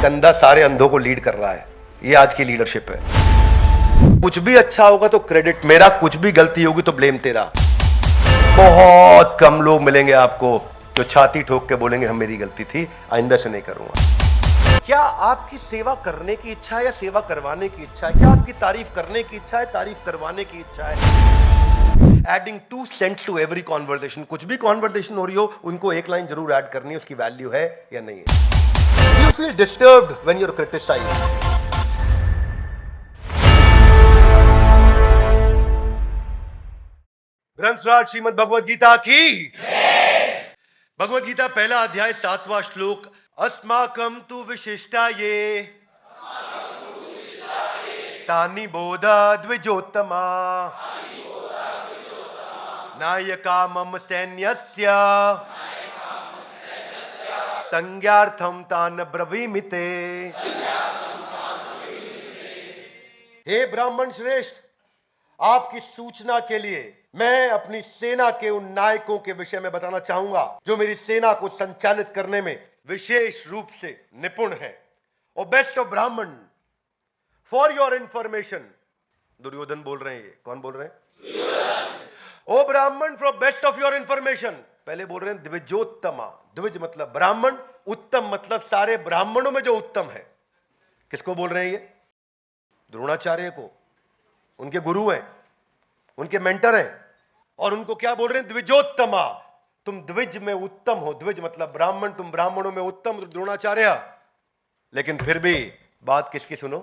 एक अंधा सारे अंधों को लीड कर रहा है। ये आज की लीडरशिप है। कुछ भी अच्छा होगा तो क्रेडिट मेरा, कुछ भी गलती होगी तो ब्लेम तेरा। बहुत कम लोग मिलेंगे आपको जो छाती ठोक के बोलेंगे हम मेरी गलती थी, आइंदा से नहीं करूंगा। क्या आपकी सेवा करने की इच्छा है या सेवा करवाने की इच्छा है? क्या आपकी तारीफ करने की इच्छा है, तारीफ करवाने की इच्छा है? Adding 2 cents to every conversation. कुछ भी कॉन्वर्सेशन हो रही हो, उनको एक लाइन जरूर ऐड करनी है, उसकी वैल्यू है या नहीं है। You feel disturbed when you are criticised. ग्रंथराज श्रीमद् भगवद गीता की। भगवद गीता पहला अध्याय 7वां श्लोक। अस्माकं तु विशिष्टाये तानि बोधा द्विजोत्तमा नायका मम सैन्यस्य संज्ञार्थं तान् ब्रवीमिते। हे ब्राह्मण श्रेष्ठ, आपकी सूचना के लिए मैं अपनी सेना के उन नायकों के विषय में बताना चाहूंगा जो मेरी सेना को संचालित करने में विशेष रूप से निपुण है। और बेस्ट ऑफ ब्राह्मण, फॉर योर इंफॉर्मेशन, दुर्योधन बोल रहे हैं। ये कौन बोल रहे हैं? ओ ब्राह्मण, for best of your information. पहले बोल रहे हैं द्विजोत्तमा। द्विज मतलब ब्राह्मण, उत्तम मतलब सारे ब्राह्मणों में जो उत्तम है। किसको बोल रहे हैं ये? द्रोणाचार्य को। उनके गुरु हैं, उनके मेंटर हैं। और उनको क्या बोल रहे हैं? द्विजोत्तमा। तुम द्विज में उत्तम हो। द्विज मतलब ब्राह्मण, तुम ब्राह्मणों में उत्तम द्रोणाचार्य। लेकिन फिर भी बात किसकी सुनो?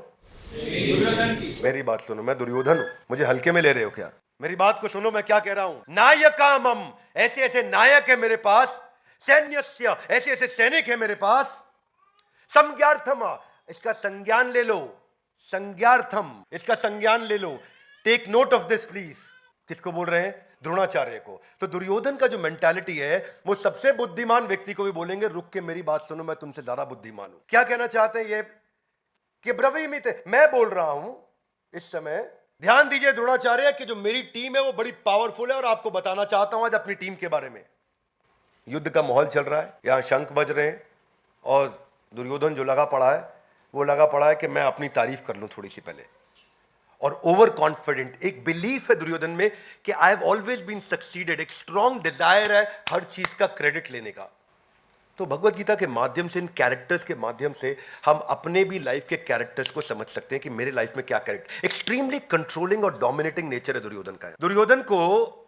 मेरी बात सुनो। मैं दुर्योधन हूं, मुझे हल्के में ले रहे हो क्या? मेरी बात को सुनो, मैं क्या कह रहा हूं। नायकामम, ऐसे ऐसे नायक है मेरे पास। सैन्यस्य, ऐसे ऐसे सैनिक है मेरे पास। संज्ञार्थम, इसका संज्ञान ले लो। संज्ञार्थम, इसका संज्ञान ले लो। Take note of this please. किसको बोल रहे हैं? द्रोणाचार्य को। तो दुर्योधन का जो मेंटालिटी है, वो सबसे बुद्धिमान व्यक्ति को भी बोलेंगे रुक के मेरी बात सुनो, मैं तुमसे ज्यादा बुद्धिमान हूं। क्या कहना चाहते हैं ये? कि ब्रवीमिते, मैं बोल रहा हूं इस समय। ध्यान दीजिए द्रोणाचार्य कि जो मेरी टीम है वो बड़ी पावरफुल है और आपको बताना चाहता हूं आज अपनी टीम के बारे में। युद्ध का माहौल चल रहा है, यहां शंख बज रहे हैं और दुर्योधन जो लगा पड़ा है वो लगा पड़ा है कि मैं अपनी तारीफ कर लूं थोड़ी सी पहले। और ओवर कॉन्फिडेंट, एक बिलीफ है दुर्योधन में कि I have always been succeeded. एक स्ट्रॉन्ग डिजायर है हर चीज का क्रेडिट लेने का। तो भगवत गीता के माध्यम से, इन कैरेक्टर्स के माध्यम से हम अपने भी लाइफ के कैरेक्टर्स को समझ सकते हैं कि मेरे लाइफ में क्या कैरेक्टर। एक्सट्रीमली कंट्रोलिंग और डोमिनेटिंग नेचर है दुर्योधन का। दुर्योधन को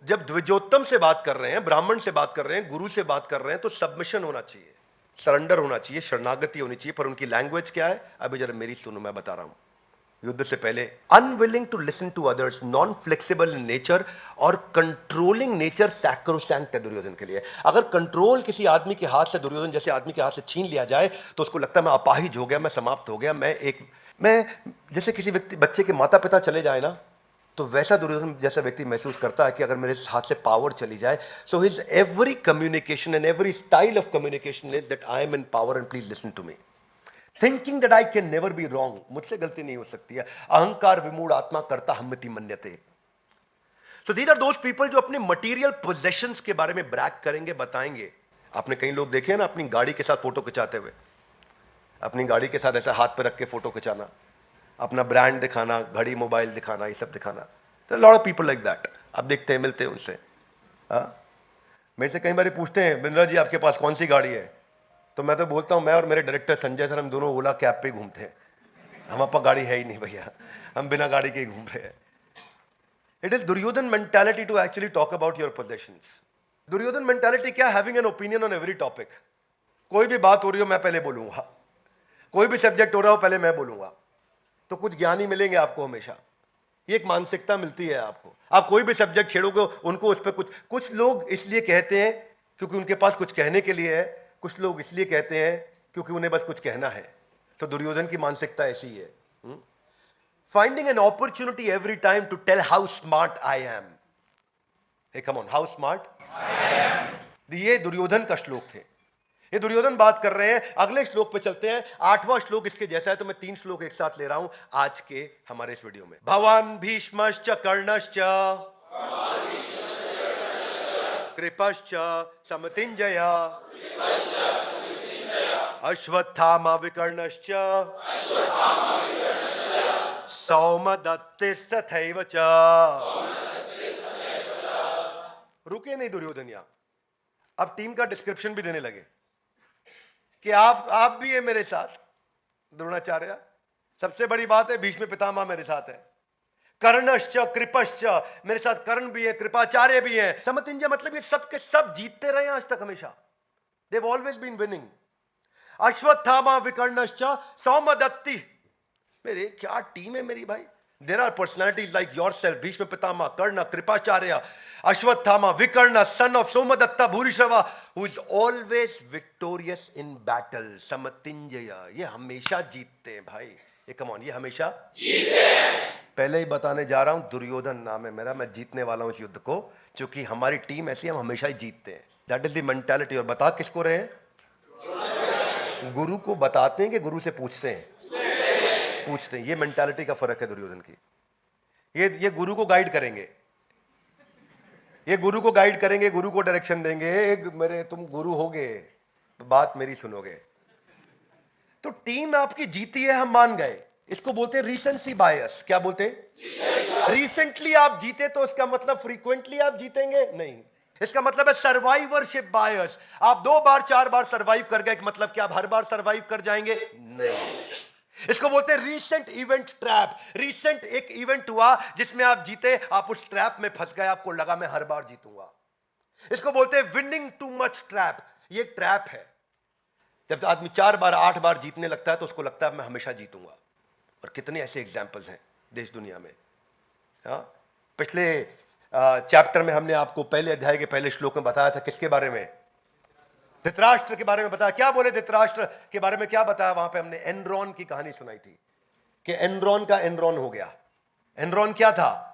जब द्विजोत्तम से बात कर रहे हैं, ब्राह्मण से बात कर रहे हैं, गुरु से बात कर रहे हैं, तो सबमिशन होना चाहिए, सरेंडर होना चाहिए, शरणागति होनी चाहिए। पर उनकी लैंग्वेज क्या है? अभी जरा मेरी सुनो, मैं बता रहा हूं। युद्ध से पहले unwilling to listen to others, non flexible in nature और कंट्रोलिंग नेचर सैक्रोसैंक्ट है दुर्योधन के लिए। अगर कंट्रोल किसी आदमी के हाथ से, दुर्योधन जैसे आदमी के हाथ से छीन लिया जाए तो उसको लगता है मैं अपाहिज हो गया, मैं समाप्त हो गया। मैं जैसे किसी व्यक्ति, बच्चे के माता पिता चले जाए ना, तो वैसा दुर्योधन जैसा व्यक्ति महसूस करता है कि अगर मेरे हाथ से पावर चली जाए। So his every communication and every style of communication is that I am in power and please listen to me. Thinking that I can never be wrong, मुझसे गलती नहीं हो सकती है। अहंकार विमूढ़ आत्मा करता हम्मति मन्यते। So these are those people जो अपने मटेरियल पोजेशंस के बारे में ब्रैग करेंगे, बताएंगे। आपने कई लोग देखे ना अपनी गाड़ी के साथ फोटो खिंचाते हुए, अपनी गाड़ी के साथ ऐसा हाथ पे रख के फोटो खिंचाना, अपना ब्रांड दिखाना, घड़ी मोबाइल दिखाना, ये सब दिखाना। तो lot of people like that. आप देखते हैं, मिलते हैं उनसे। मेरे से कई बार पूछते हैं बिंद्रा जी आपके पास कौन सी गाड़ी है? तो मैं तो बोलता हूं मैं और मेरे डायरेक्टर संजय सर, हम दोनों ओला कैब पे घूमते हैं। हमारे पास गाड़ी है ही नहीं भैया, हम बिना गाड़ी के ही घूम रहे हैं। It is Duryodhana mentality to actually talk about your possessions. Duryodhana mentality क्या? Having an opinion on every topic. कोई भी बात हो रही हो मैं पहले बोलूंगा, कोई भी सब्जेक्ट हो रहा हो पहले मैं बोलूंगा। तो कुछ ज्ञानी मिलेंगे आपको हमेशा। ये एक मानसिकता मिलती है आपको। आप कोई भी सब्जेक्ट छेड़ोगे उनको उस पर कुछ लोग इसलिए कहते हैं क्योंकि उनके पास कुछ कहने के लिए है, कुछ लोग इसलिए कहते हैं क्योंकि उन्हें बस कुछ कहना है। तो दुर्योधन की मानसिकता ऐसी है। Finding an opportunity every time to tell how smart I am. Hey come on, how smart I am. ये दुर्योधन का श्लोक थे। ये दुर्योधन बात कर रहे हैं। अगले श्लोक पे चलते हैं। 8वां श्लोक इसके जैसा है, तो मैं 3 श्लोक एक साथ ले रहा हूं आज के हमारे इस वीडियो में। भवान भीष्मश्च कर्णश्च कृपश्च समतिंजय अश्वत्थामा विकर्णश्च सौमदत्तिस्तथैव च। रुके नहीं दुर्योधन यहां, अब टीम का डिस्क्रिप्शन भी देने लगे कि आप भी है मेरे साथ द्रोणाचार्य। सबसे बड़ी बात है भीष्म पितामह मेरे साथ है, कर्णश्च कृपश्च, मेरे साथ कर्ण भी है, कृपाचार्य भी है। समतिंजय मतलब ये सब के सब जीतते रहे आज तक हमेशा, they've always been winning। Ashwatthama विकर्णश्च सौमदत्ति, मेरे क्या टीम है मेरी भाई। There are personalities like yourself, Bhishma Pitamah, कर्ण, कृपाचार्य, अश्वत्थामा, विकर्ण, son of Somdatta Bhurishrava, who is always victorious in battle। समतिंजय, ये हमेशा जीतते हैं भाई, ये कम ऑन, ये हमेशा जीतते हैं। पहले ही बताने जा रहा हूं, दुर्योधन नाम है मेरा, मैं जीतने वाला हूं इस युद्ध को, क्योंकि हमारी टीम ऐसी, हम हमेशा ही जीतते हैं। That is the mentality. और बता किसको रहे हैं? गुरु को बताते हैं कि गुरु से पूछते हैं? पूछते हैं। ये मेंटालिटी का फर्क है दुर्योधन की। ये गुरु को गाइड करेंगे, ये गुरु को गाइड करेंगे, गुरु को डायरेक्शन देंगे। मेरे तुम गुरु होगे, बात मेरी सुनोगे। तो टीम आपकी जीती है, हम मान गए। इसको बोलते हैं रीसेंसी बायस। क्या बोलते हैं? रिसेंटली आप जीते तो इसका मतलब फ्रीक्वेंटली आप जीतेंगे नहीं। इसका मतलब है सर्वाइवरशिप बायस। आप 2 बार 4 बार सर्वाइव कर गए, मतलब क्या आप हर बार सर्वाइव कर जाएंगे? नहीं। इसको बोलते हैं रीसेंट इवेंट ट्रैप। रीसेंट एक इवेंट हुआ जिसमें आप जीते, आप उस ट्रैप में फंस गए, आपको लगा मैं हर बार जीतूंगा। इसको बोलते हैं विनिंग टू मच ट्रैप। ये ट्रैप है। जब आदमी 4 बार 8 बार जीतने लगता है तो उसको लगता है मैं हमेशा जीतूंगा। और कितने ऐसे एग्जाम्पल्स हैं देश दुनिया में। पिछले चैप्टर में हमने आपको पहले अध्याय के पहले श्लोक में बताया था किसके बारे में? धृतराष्ट्र के बारे में बताया। क्या बोले धृतराष्ट्र के बारे में? क्या बताया वहां पे? हमने एनरॉन की कहानी सुनाई थी कि एनरॉन का एनरॉन हो गया। एनरॉन क्या था?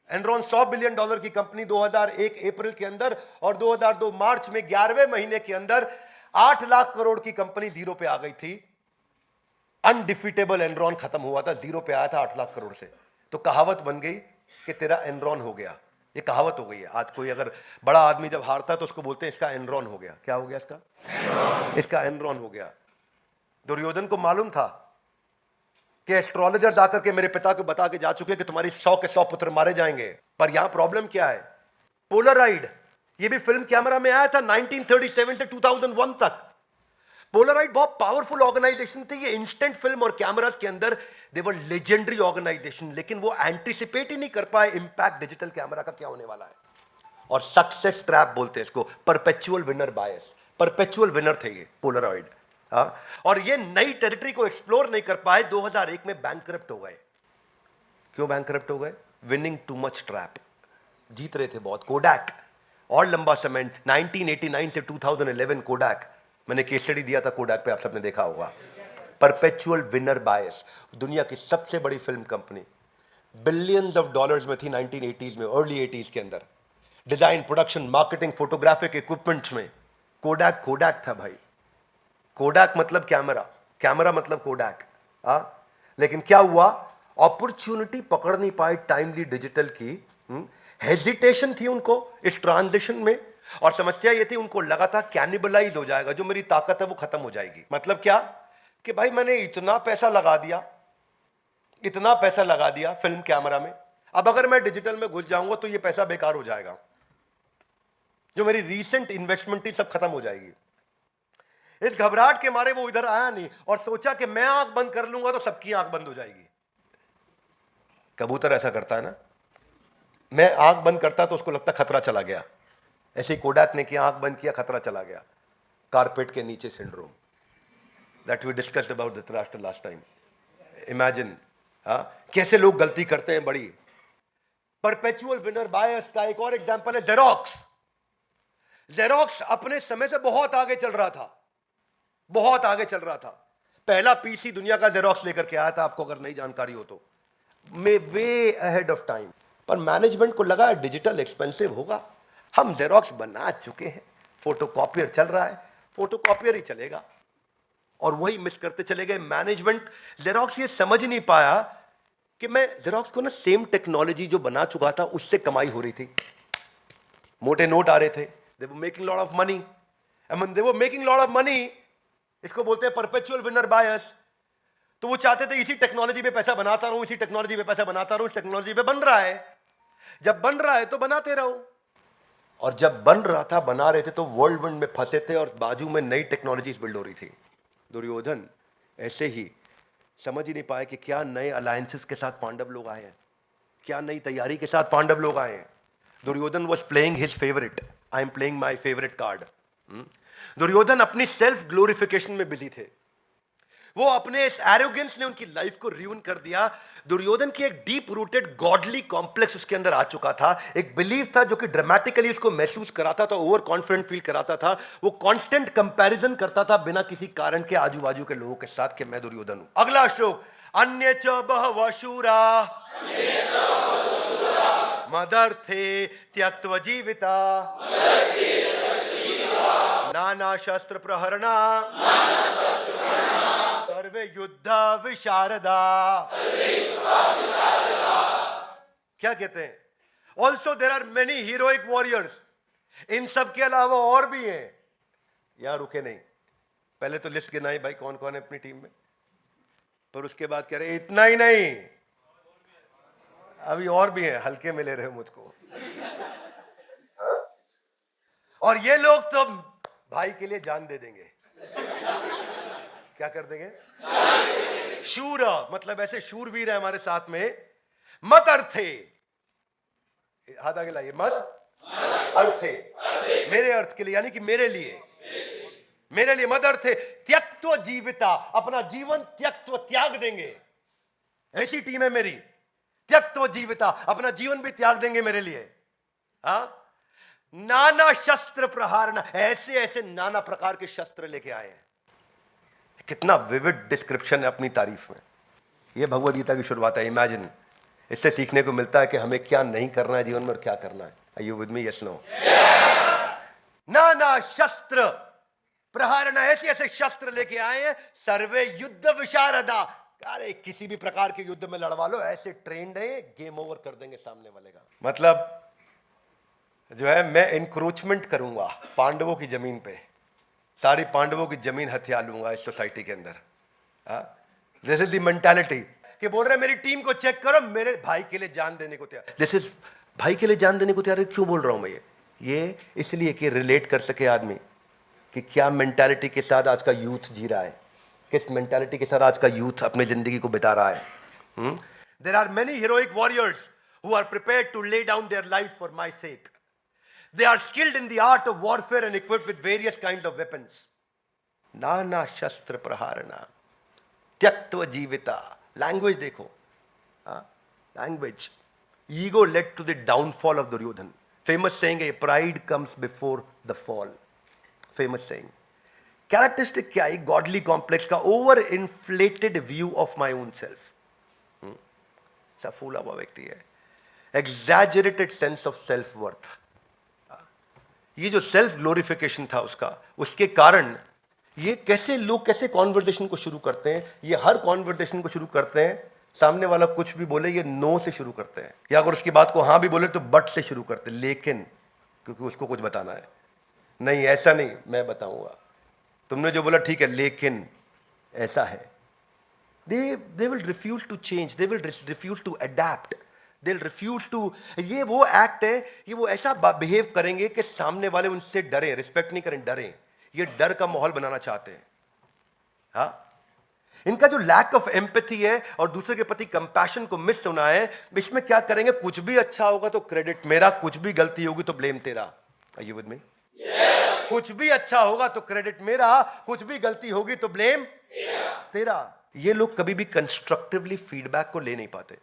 एनरॉन $100 बिलियन की कंपनी 2001 अप्रैल के अंदर, और 2002 मार्च में 11वें महीने के अंदर 8 लाख करोड़ की कंपनी जीरो पे आ गई थी। अनडिफीटेबल एनरॉन खत्म हुआ था, जीरो पे आया था 8 लाख करोड़ से। तो कहावत बन गई कि तेरा एनरॉन हो गया। ये कहावत हो गई है। आज कोई अगर बड़ा आदमी जब हारता है तो उसको बोलते हैं इसका एनरॉन हो गया। क्या हो गया इसका? इसका एनरॉन हो गया। दुर्योधन को मालूम था कि एस्ट्रोलॉजर जाकर के मेरे पिता को बता के जा चुके कि तुम्हारी 100 के 100 पुत्र मारे जाएंगे। पर यहां प्रॉब्लम क्या है? पोलराइड। ये भी फिल्म कैमरा में आया था 1937 से 2001 तक। पोलराइड बहुत पावरफुल ऑर्गेनाइजेशन थी। ये इंस्टेंट फिल्म और कैमरास के अंदर दे वर लेजेंडरी ऑर्गेनाइजेशन, लेकिन वो एंटिसिपेट ही नहीं कर पाए इंपैक्ट डिजिटल कैमरा का क्या होने वाला है। और सक्सेस ट्रैप बोलते हैं इसको, परपेचुअल विनर बायस। परपेचुअल विनर थे ये पोलराइड। और ये नई टेरिटरी को एक्सप्लोर नहीं कर पाए, 2001 में बैंकरप्ट हो गए। क्यों बैंकरप्ट हो गए? Winning too much trap. जीत रहे थे बहुत। कोडैक और लंबा समय 1989 से 2011 कोडैक, मैंने केस स्टडी दिया था कोडैक पे, आप सबने देखा होगा। परपेचुअल विनर बायस। दुनिया की सबसे बड़ी film company, billions of dollars में थी 1980s में, अर्ली 80s के अंदर। Design, production, marketing, photographic equipments में कोडैक कोडैक था भाई। कोडैक मतलब कैमरा, कैमरा मतलब कोडैक। लेकिन क्या हुआ? अपॉर्चुनिटी पकड़ नहीं पाए टाइमली डिजिटल की। हेजिटेशन थी उनको इस ट्रांजिशन में। और समस्या ये थी, उनको लगा था कैनिबलाइज हो जाएगा, जो मेरी ताकत है वो खत्म हो जाएगी। मतलब क्या? कि भाई मैंने इतना पैसा लगा दिया, इतना पैसा लगा दिया फिल्म कैमरा में, अब अगर मैं डिजिटल में घुस जाऊंगा तो ये पैसा बेकार हो जाएगा, जो मेरी रीसेंट इन्वेस्टमेंट थी सब खत्म हो जाएगी। इस घबराहट के मारे वो इधर आया नहीं और सोचा कि मैं आंख बंद कर लूंगा तो सबकी आंख बंद हो जाएगी। कबूतर ऐसा करता है ना, मैं आंख बंद करता तो उसको लगता खतरा चला गया। ऐसे ही कोडैक ने किया, आंख बंद किया, खतरा चला गया। कारपेट के नीचे syndrome, that we discussed about Dhritarashtra last time. Imagine कैसे लोग गलती करते हैं बड़ी। परपेचुअल विनर बायस का एक और एग्जांपल है जेरोक्स। जेरोक्स अपने समय से बहुत आगे चल रहा था, बहुत आगे चल रहा था। पहला पीसी दुनिया का जेरोक्स लेकर के आया था, आपको अगर नई जानकारी हो तो, वे अहेड ऑफ टाइम। पर मैनेजमेंट को लगा डिजिटल एक्सपेंसिव होगा, हम जेरोक्स बना चुके हैं, फोटोकॉपियर चल रहा है, फोटोकॉपियर ही चलेगा। और वही मिस करते चले गए मैनेजमेंट। जेरोक्स ये समझ नहीं पाया कि मैं जेरोक्स को ना सेम टेक्नोलॉजी जो बना चुका था उससे कमाई हो रही थी। मोटे नोट आ रहे थे, they were making lot of money, and when they were making lot of money, इसको बोलते हैं परपेचुअल विनर बायस। तो वो चाहते थे इसी टेक्नोलॉजी पे पैसा बनाता रहूं, इसी टेक्नोलॉजी पे पैसा बनाता रहूं, इस टेक्नोलॉजी पे बन रहा है, जब बन रहा है तो बनाते रहो। और जब बन रहा था, बना रहे थे, तो वर्ल्ड में फंसे थे और बाजू में नई टेक्नोलॉजीज बिल्ड हो रही थी। दुर्योधन ऐसे ही समझ ही नहीं पाए कि क्या नए अलायंसेस के साथ पांडव लोग आए हैं, क्या नई तैयारी के साथ पांडव लोग आए हैं। Duryodhan was playing his favourite, I am playing my favourite card. Duryodhan अपनी सेल्फ ग्लोरिफिकेशन में बिजी थे। वो अपने इस एरोगेंस ने उनकी लाइफ को रियून कर दिया। दुर्योधन की एक डीप रूटेड गॉडली कॉम्प्लेक्स उसके अंदर आ चुका था, एक बिलीफ था जो कि ड्रामेटिकली उसको महसूस कराता था, ओवर कॉन्फिडेंट फील कराता था। वो कांस्टेंट कंपैरिजन करता था बिना किसी कारण के आजू बाजू के लोगों के साथ कि मैं दुर्योधन हूं। अगला श्लोक, अन्य च बहवः शूरा मदर्थे त्यक्त्वा जीविता नाना शस्त्र प्रहरणा सर्वे युद्ध विशारदा। क्या कहते हैं? Also there are many heroic warriors. इन सब के अलावा और भी हैं। यहां रुके नहीं, पहले तो लिस्ट गिनाई भाई कौन कौन है अपनी टीम में, पर उसके बाद कह रहे इतना ही नहीं, अभी और भी हैं, हल्के में ले रहे हो मुझको। और ये लोग तो भाई के लिए जान दे देंगे। क्या कर देंगे? शूर, मतलब ऐसे शूरवीर है हमारे साथ में। मत अर्थे, हाथ आगे लाइए, मत अर्थे, मेरे अर्थ के लिए, यानी कि मेरे लिए, मेरे लिए मत अर्थे त्यक्त्वा जीविता, अपना जीवन त्यक्त्वा त्याग देंगे। ऐसी टीम है मेरी, त्यक्त्वा जीविता, अपना जीवन भी त्याग देंगे मेरे लिए। नाना शस्त्र प्रहारना, ऐसे ऐसे नाना प्रकार के शस्त्र लेके आए हैं। कितना विविड डिस्क्रिप्शन है अपनी तारीफ में। यह भगवद गीता की शुरुआत है। इमेजिन, इससे सीखने को मिलता है कि हमें क्या नहीं करना है जीवन में और क्या करना है। Are you with me? Yes no? नाना शस्त्र प्रहारना, ऐसे ऐसे शस्त्र लेके आए हैं। सर्वे युद्ध विशारदा, अरे किसी भी प्रकार के युद्ध में लड़वा लो, ऐसे ट्रेंड है, गेम ओवर कर देंगे सामने वाले का। मतलब जो है, मैं इंक्रोचमेंट करूंगा पांडवों की जमीन पे, सारी पांडवों की जमीन हथिया लूंगा इस सोसाइटी के अंदर। दिस इज द मेंटालिटी कि बोल रहे मेरी टीम को चेक करो, मेरे भाई के लिए जान देने को तैयार। दिस इज भाई के लिए जान देने को तैयार। क्यों बोल रहा हूं मैं ये इसलिए कि रिलेट कर सके आदमी कि क्या मेंटालिटी के साथ आज का यूथ जी रहा है, किस मेंटालिटी के साथ आज का यूथ अपनी जिंदगी को बिता रहा है। There are many heroic warriors who are prepared to lay down their life for my sake. They are skilled in the art of warfare and equipped with various kinds of weapons. नाना शस्त्र प्रहारना त्यक्त्वा जीविता। Language देखो, language. Ego led to the downfall of Duryodhan. Famous saying है, pride comes before the fall. Famous saying. Characteristic क्या है? Godly complex का over inflated view of my own self. सा फूला हुआ व्यक्ति है। Exaggerated sense of self worth. ये जो सेल्फ ग्लोरिफिकेशन था उसका, उसके कारण ये कैसे लोग कैसे कॉन्वर्सेशन को शुरू करते हैं। ये हर कॉन्वर्सेशन को शुरू करते हैं, सामने वाला कुछ भी बोले ये नो से शुरू करते हैं, या अगर उसकी बात को हाँ भी बोले तो बट से शुरू करते हैं, लेकिन, क्योंकि उसको कुछ बताना है। नहीं ऐसा नहीं, मैं बताऊंगा। तुमने जो बोला ठीक है, लेकिन ऐसा है। they will refuse to change, they will refuse to adapt, they'll refuse to। ये वो एक्ट है, ये वो ऐसा बिहेव करेंगे कि सामने वाले उनसे डरे, रिस्पेक्ट नहीं करें, डरे। ये डर का माहौल बनाना चाहते हैं। हाँ, इनका जो लैक ऑफ एम्पैथी है और दूसरे के प्रति कंपैशन को मिस होना है, इसमें क्या करेंगे, कुछ भी अच्छा होगा तो क्रेडिट मेरा, कुछ भी गलती होगी तो ब्लेम तेरा। Are you with me? कुछ भी अच्छा होगा तो क्रेडिट मेरा, कुछ भी गलती होगी तो ब्लेम तेरा। ये लोग कभी भी कंस्ट्रक्टिवली फीडबैक को ले नहीं पाते।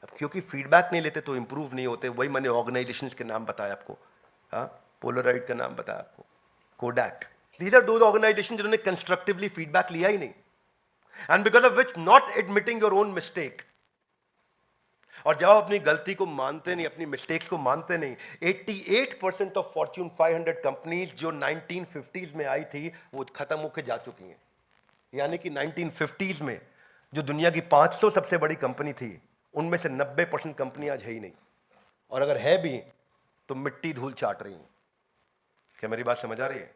अब क्योंकि फीडबैक नहीं लेते तो इंप्रूव नहीं होते। वही मैंने ऑर्गेनाइजेशंस के नाम बताया आपको, हाँ, पोलराइड का नाम बताया आपको, कोडैक। दीज आर दो ऑर्गेनाइजेशन जिन्होंने कंस्ट्रक्टिवली फीडबैक लिया ही नहीं, and because of which not admitting your own mistake. और जब आप अपनी गलती को मानते नहीं, अपनी मिस्टेक्स को मानते नहीं, 88% ऑफ फॉर्च्यून 500 कंपनीज जो 1950s में आई थी वो खत्म होकर जा चुकी हैं। यानी कि 1950s में जो दुनिया की 500 सबसे बड़ी कंपनी थी, उनमें से 90% कंपनी आज है ही नहीं, और अगर है भी तो मिट्टी धूल चाट रही हैं। क्या मेरी बात समझ आ रही है?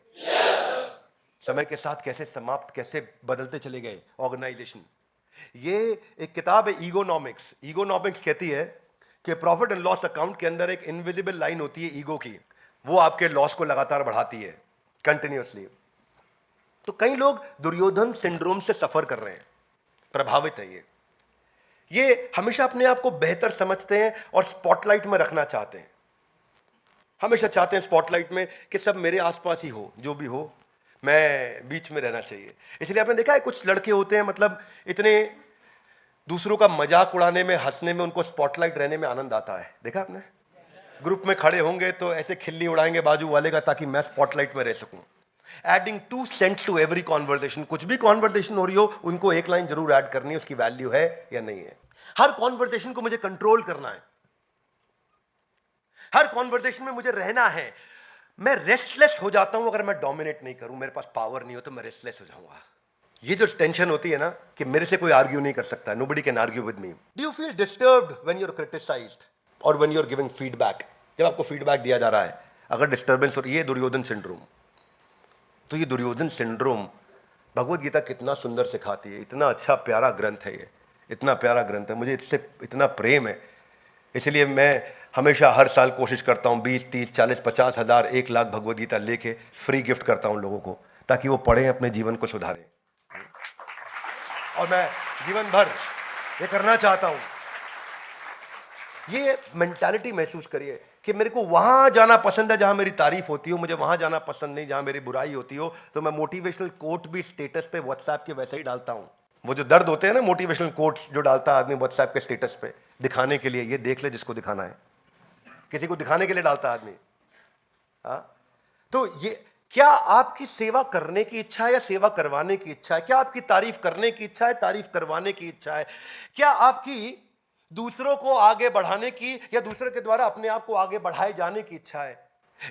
समय के साथ कैसे समाप्त, कैसे बदलते चले गए ऑर्गेनाइजेशन। ये एक किताब है ईगोनॉमिक्स। ईगोनॉमिक्स कहती है कि प्रॉफिट एंड लॉस अकाउंट के अंदर एक इनविजिबल लाइन होती है ईगो की, वो आपके लॉस को लगातार बढ़ाती है कंटिन्यूअसली। तो कई लोग दुर्योधन सिंड्रोम से सफर कर रहे हैं, प्रभावित है ये हमेशा अपने आप को बेहतर समझते हैं और स्पॉटलाइट में रखना चाहते हैं, हमेशा चाहते हैं स्पॉटलाइट में कि सब मेरे आसपास ही हो, जो भी हो मैं बीच में रहना चाहिए। इसलिए आपने देखा है कुछ लड़के होते हैं, मतलब इतने दूसरों का मजाक उड़ाने में, हंसने में, उनको स्पॉटलाइट रहने में आनंद आता है। देखा आपने, ग्रुप में खड़े होंगे तो ऐसे खिल्ली उड़ाएंगे बाजू वाले का ताकि मैं स्पॉटलाइट में रह सकूं। Adding 2 cents to every conversation, कुछ भी कॉन्वर्सेशन हो रही हो उनको एक लाइन जरूर ऐड करनी है, उसकी वैल्यू है या नहीं है। हर कॉन्वर्सेशन को मुझे कंट्रोल करना है, हर कॉन्वर्सेशन में मुझे रहना है। मैं रेस्टलेस हो जाता हूं अगर मैं डोमिनेट नहीं करूं, मेरे पास पावर नहीं हो तो मैं रेस्टलेस हो जाऊंगा। ये जो टेंशन होती है ना कि मेरे से कोई आर्ग्यू नहीं कर सकता, nobody can argue with me. Do you feel disturbed when you are criticised और when you are giving feedback? जब आपको फीडबैक दिया जा रहा है अगर डिस्टर्बेंस हो रही है, ये दुर्योधन सिंड्रोम। तो ये दुर्योधन सिंड्रोम भगवत गीता कितना सुंदर सिखाती है, इतना अच्छा प्यारा ग्रंथ है ये, इतना प्यारा ग्रंथ है, मुझे इससे इतना प्रेम है। इसलिए मैं हमेशा हर साल कोशिश करता हूँ 20, 30, 40, 50 हज़ार, 1 लाख भगवत गीता लेके फ्री गिफ्ट करता हूँ लोगों को, ताकि वो पढ़ें, अपने जीवन को सुधारें। और मैं जीवन भर ये करना चाहता हूँ। ये मेंटालिटी महसूस करिए कि मेरे को वहां जाना पसंद है जहां मेरी तारीफ होती हो, मुझे वहां जाना पसंद नहीं जहां मेरी बुराई होती हो। तो मैं मोटिवेशनल कोट भी स्टेटस पे व्हाट्सएप के वैसे ही डालता हूं। वो जो दर्द होते हैं ना, मोटिवेशनल कोट्स जो डालता है आदमी व्हाट्सएप के स्टेटस पे दिखाने के लिए, ये देख ले जिसको दिखाना है, किसी को दिखाने के लिए डालता है आदमी। तो ये क्या आपकी सेवा करने की इच्छा है या सेवा करवाने की इच्छा है? क्या आपकी तारीफ करने की इच्छा है, तारीफ करवाने की इच्छा है? क्या आपकी दूसरों को आगे बढ़ाने की या दूसरे के द्वारा अपने आप को आगे बढ़ाए जाने की इच्छा है?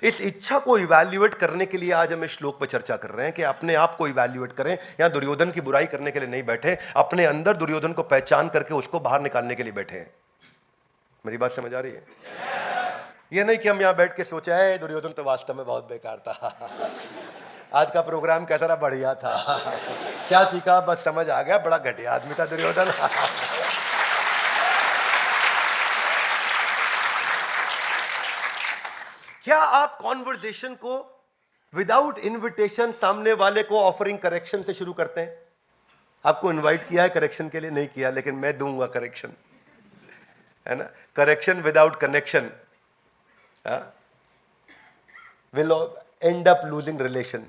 इस इच्छा को इवैल्यूएट करने के लिए आज हम इस श्लोक पर चर्चा कर रहे हैं कि अपने आप को इवैल्यूएट करें। यहां दुर्योधन की बुराई करने के लिए नहीं बैठे, अपने अंदर दुर्योधन को पहचान करके उसको बाहर निकालने के लिए बैठे हैं। मेरी बात समझ आ रही है? ये नहीं कि हम यहां बैठ के सोचा है दुर्योधन तो वास्तव में बहुत बेकार था, आज का प्रोग्राम कैसा रहा, बढ़िया था, क्या सीखा, बस समझ आ गया, बड़ा घटिया आदमी था दुर्योधन। क्या आप कॉन्वर्सेशन को विदाउट इनविटेशन सामने वाले को ऑफरिंग करेक्शन से शुरू करते हैं? आपको इनवाइट किया है करेक्शन के लिए? नहीं किया, लेकिन मैं दूंगा करेक्शन, है ना। Correction without connection will end up losing relation.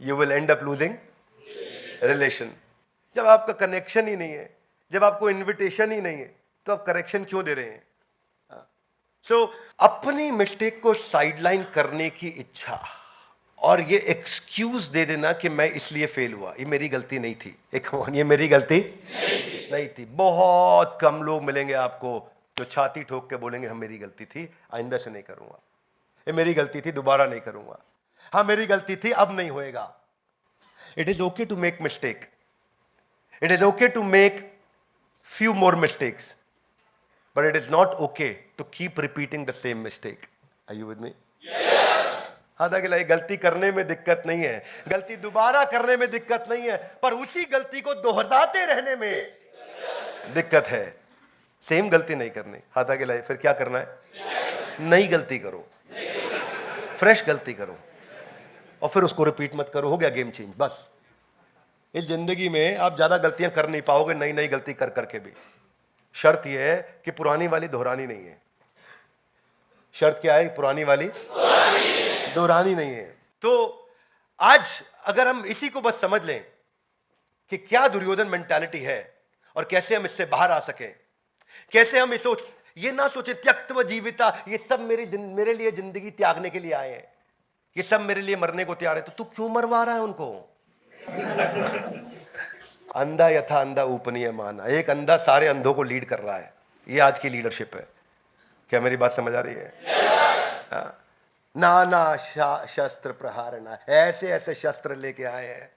You will end up losing relation. जब आपका कनेक्शन ही नहीं है, जब आपको इनविटेशन ही नहीं है, तो आप करेक्शन क्यों दे रहे हैं? अपनी मिस्टेक को साइडलाइन करने की इच्छा और ये एक्सक्यूज दे देना कि मैं इसलिए फेल हुआ, ये मेरी गलती नहीं थी। ये मेरी गलती नहीं थी। बहुत कम लोग मिलेंगे आपको जो छाती ठोक के बोलेंगे हम मेरी गलती थी, आइंदा से नहीं करूंगा, ये मेरी गलती थी, दोबारा नहीं करूंगा, हाँ मेरी गलती थी, अब नहीं होएगा। It is okay to make mistake, it is okay to make few more mistakes, but it is not okay to keep repeating the same mistake. Are you with me? Yes. हालांकि गलती करने में दिक्कत नहीं है, गलती दोबारा करने में दिक्कत नहीं है, पर उसी गलती को दोहराते रहने में दिक्कत है। सेम गलती नहीं करनी। हालांकि फिर क्या करना है? नई गलती करो, फ्रेश गलती करो और फिर उसको रिपीट मत करो। हो गया गेम चेंज। बस इस जिंदगी में आप ज्यादा गलतियां कर नहीं पाओगे, नई नई गलती कर करके भी। शर्त यह है कि पुरानी वाली दोहरानी नहीं है। शर्त क्या है? पुरानी वाली दोहरानी नहीं है। तो आज अगर हम इसी को बस समझ लें कि क्या दुर्योधन मेंटालिटी है और कैसे हम इससे बाहर आ सके, कैसे हम इस ये ना सोचे त्यक्त्व जीविता, ये सब मेरे लिए जिंदगी त्यागने के लिए आए हैं, ये सब मेरे लिए मरने को तैयार है, तो तू क्यों मरवा रहा है उनको? अंधा यथा अंधा ऊपनीय माना। एक अंधा सारे अंधों को लीड कर रहा है। ये आज की लीडरशिप है। क्या मेरी बात समझ आ रही है? नाना शस्त्र प्रहारना, ऐसे ऐसे शस्त्र लेके आए हैं,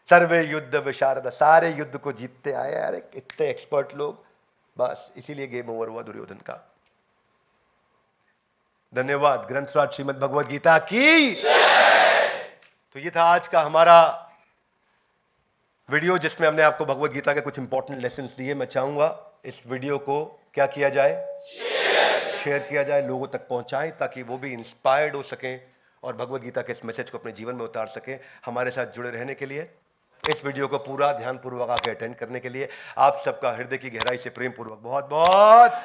सर्वे युद्ध विशारद, सारे युद्ध को जीतते आए। अरे कितने एक्सपर्ट लोग। बस इसीलिए गेम ओवर हुआ दुर्योधन का। धन्यवाद। ग्रंथराज श्रीमद् भगवद गीता की। तो ये था आज का हमारा वीडियो जिसमें हमने आपको भगवत गीता के कुछ इंपॉर्टेंट लेसन्स दिए। मैं चाहूंगा इस वीडियो को क्या किया जाए, शेयर किया जाए, लोगों तक पहुंचाएं ताकि वो भी इंस्पायर्ड हो सकें और भगवत गीता के इस मैसेज को अपने जीवन में उतार सकें। हमारे साथ जुड़े रहने के लिए, इस वीडियो को पूरा ध्यानपूर्वक आके अटेंड करने के लिए आप सबका हृदय की गहराई से प्रेम पूर्वक बहुत बहुत